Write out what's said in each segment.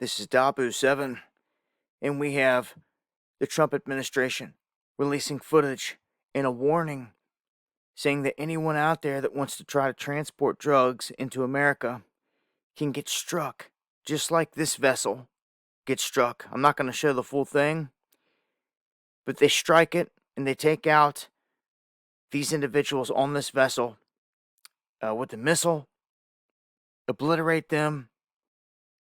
This is Dabu 7, and we have the Trump administration releasing footage and a warning saying that anyone out there that wants to try to transport drugs into America can get struck, just like this vessel gets struck. I'm not going to show the full thing, but they strike it and they take out these individuals on this vessel with a missile, obliterate them,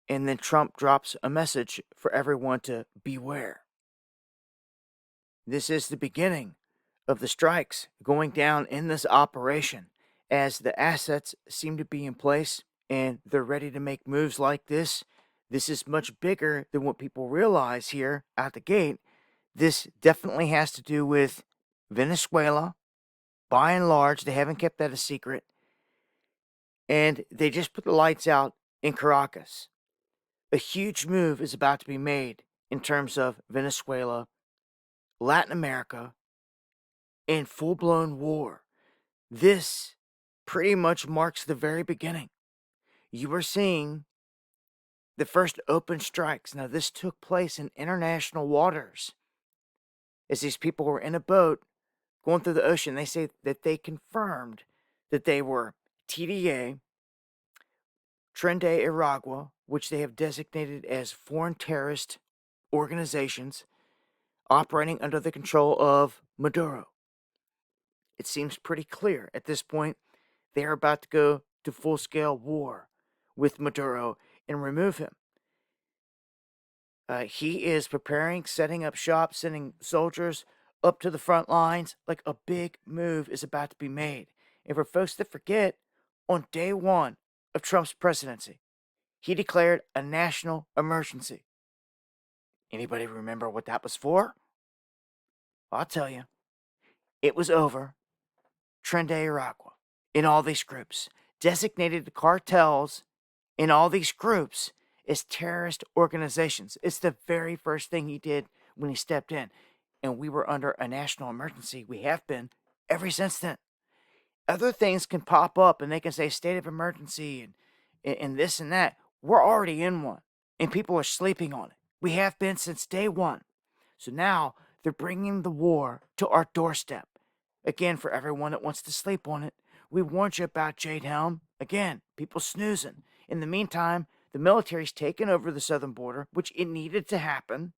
and then Trump drops a message for everyone to beware. This is the beginning of the strikes going down in this operation as the assets seem to be in place and they're ready to make moves like this. This is much bigger than what people realize here at the gate. This definitely has to do with Venezuela. By and large, they haven't kept that a secret. And they just put the lights out in Caracas. A huge move is about to be made in terms of Venezuela, Latin America, and full-blown war. This pretty much marks the very beginning. You are seeing the first open strikes. Now, this took place in international waters. As these people were in a boat going through the ocean, they say that they confirmed that they were TDA, Tren de Aragua, which they have designated as foreign terrorist organizations operating under the control of Maduro. It seems pretty clear at this point they are about to go to full-scale war with Maduro and remove him. He is preparing, setting up shop, sending soldiers up to the front lines. Like a big move is about to be made. And for folks that forget, on day one of Trump's presidency, he declared a national emergency. Anybody remember what that was for? I'll tell you. It was over Tren de Aragua in all these groups, designated the cartels in all these groups as terrorist organizations. It's the very first thing he did when he stepped in. And we were under a national emergency. We have been ever since then. Other things can pop up and they can say state of emergency and this and that. We're already in one, and people are sleeping on it. We have been since day one. So now they're bringing the war to our doorstep. Again, for everyone that wants to sleep on it, we warned you about Jade Helm. Again, people snoozing. In the meantime, the military's taken over the southern border, which it needed to happen.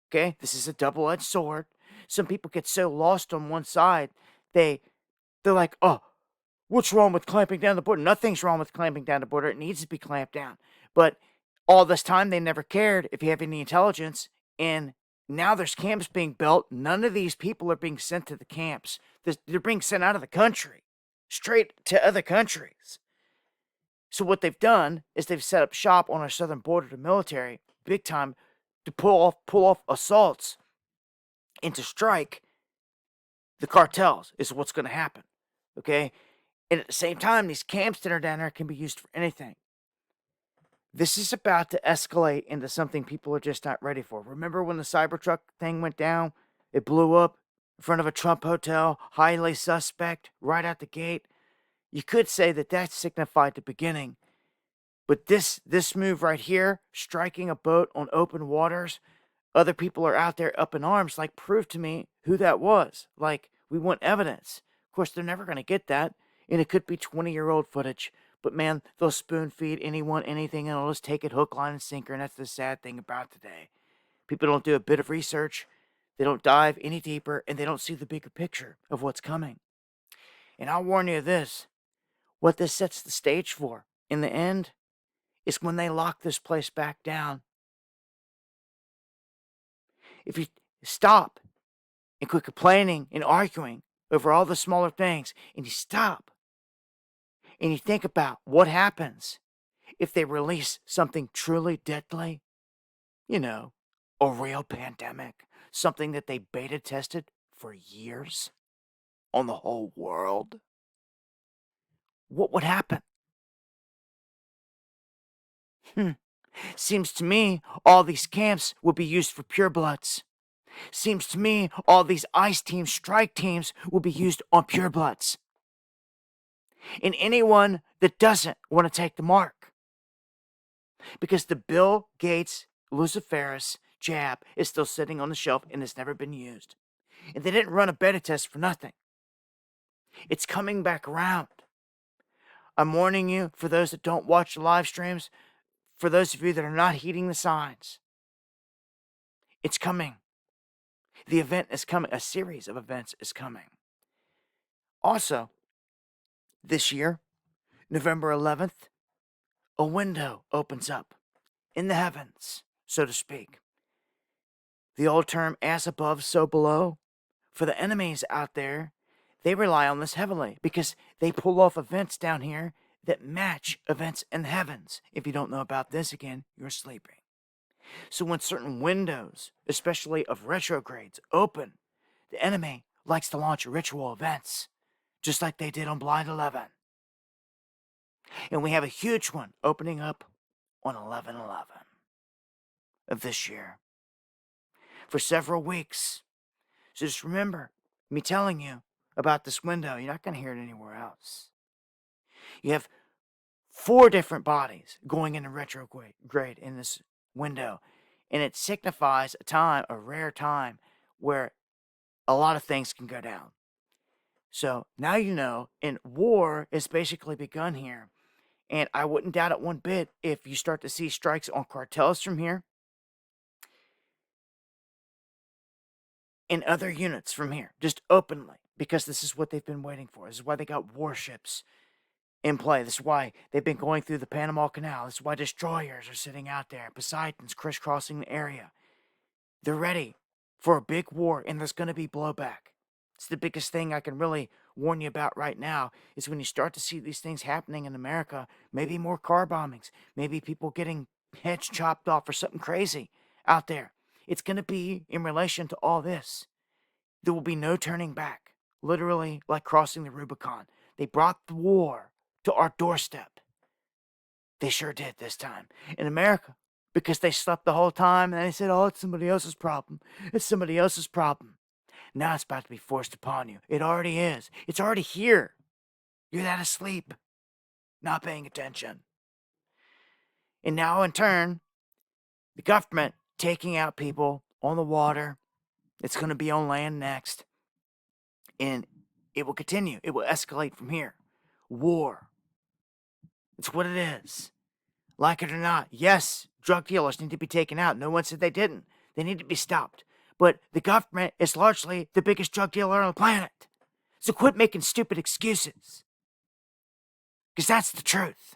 Okay, this is a double-edged sword. Some people get so lost on one side, they're like, oh, what's wrong with clamping down the border? Nothing's wrong with clamping down the border. It needs to be clamped down. But all this time, they never cared if you have any intelligence. And now there's camps being built. None of these people are being sent to the camps. They're being sent out of the country, straight to other countries. So what they've done is they've set up shop on our southern border to military, big time, to pull off assaults and to strike the cartels is what's going to happen. Okay? And at the same time, these camps that are down there can be used for anything. This is about to escalate into something people are just not ready for. Remember when the Cybertruck thing went down? It blew up in front of a Trump hotel, highly suspect, right out the gate. You could say that signified the beginning. But this move right here, striking a boat on open waters, other people are out there up in arms, like, prove to me who that was. Like, we want evidence. Of course, they're never going to get that. And it could be 20-year-old footage. But man, they'll spoon feed anyone anything and they'll just take it hook, line, and sinker. And that's the sad thing about today. People don't do a bit of research. They don't dive any deeper. And they don't see the bigger picture of what's coming. And I'll warn you this. What this sets the stage for, in the end, is when they lock this place back down. If you stop and quit complaining and arguing over all the smaller things, and you stop and you think about what happens if they release something truly deadly, a real pandemic, something that they beta tested for years on the whole world, what would happen? Seems to me all these camps would be used for purebloods. Seems to me all these ICE teams, strike teams, will be used on purebloods. And anyone that doesn't want to take the mark. Because the Bill Gates Luciferus jab is still sitting on the shelf and has never been used. And they didn't run a beta test for nothing. It's coming back around. I'm warning you, for those that don't watch the live streams, for those of you that are not heeding the signs, it's coming. The event is coming. A series of events is coming. Also, this year, November 11th, a window opens up in the heavens, so to speak. The old term, as above, so below. For the enemies out there, they rely on this heavily because they pull off events down here that match events in the heavens. If you don't know about this, again, you're sleeping. So when certain windows, especially of retrogrades, open, the enemy likes to launch ritual events, just like they did on Blind 11. And we have a huge one opening up on 11/11 of this year for several weeks. So just remember me telling you about this window. You're not going to hear it anywhere else. You have 4 different bodies going into retrograde in this window. And it signifies a time, a rare time, where a lot of things can go down. So now you know, and war has basically begun here. And I wouldn't doubt it one bit if you start to see strikes on cartels from here and other units from here, just openly, because this is what they've been waiting for. This is why they got warships in play. This is why they've been going through the Panama Canal. This is why destroyers are sitting out there. Poseidon's crisscrossing the area. They're ready for a big war, and there's going to be blowback. It's the biggest thing I can really warn you about right now is when you start to see these things happening in America, maybe more car bombings, maybe people getting heads chopped off or something crazy out there. It's going to be in relation to all this. There will be no turning back, literally like crossing the Rubicon. They brought the war to our doorstep. They sure did this time. In America, because they slept the whole time and they said, oh, it's somebody else's problem. It's somebody else's problem. Now it's about to be forced upon you. It already is. It's already here. You're that asleep, not paying attention. And now in turn, the government taking out people on the water. It's going to be on land next. And it will continue. It will escalate from here. War. It's what it is. Like it or not, yes, drug dealers need to be taken out. No one said they didn't. They need to be stopped. But the government is largely the biggest drug dealer on the planet. So quit making stupid excuses. Because that's the truth.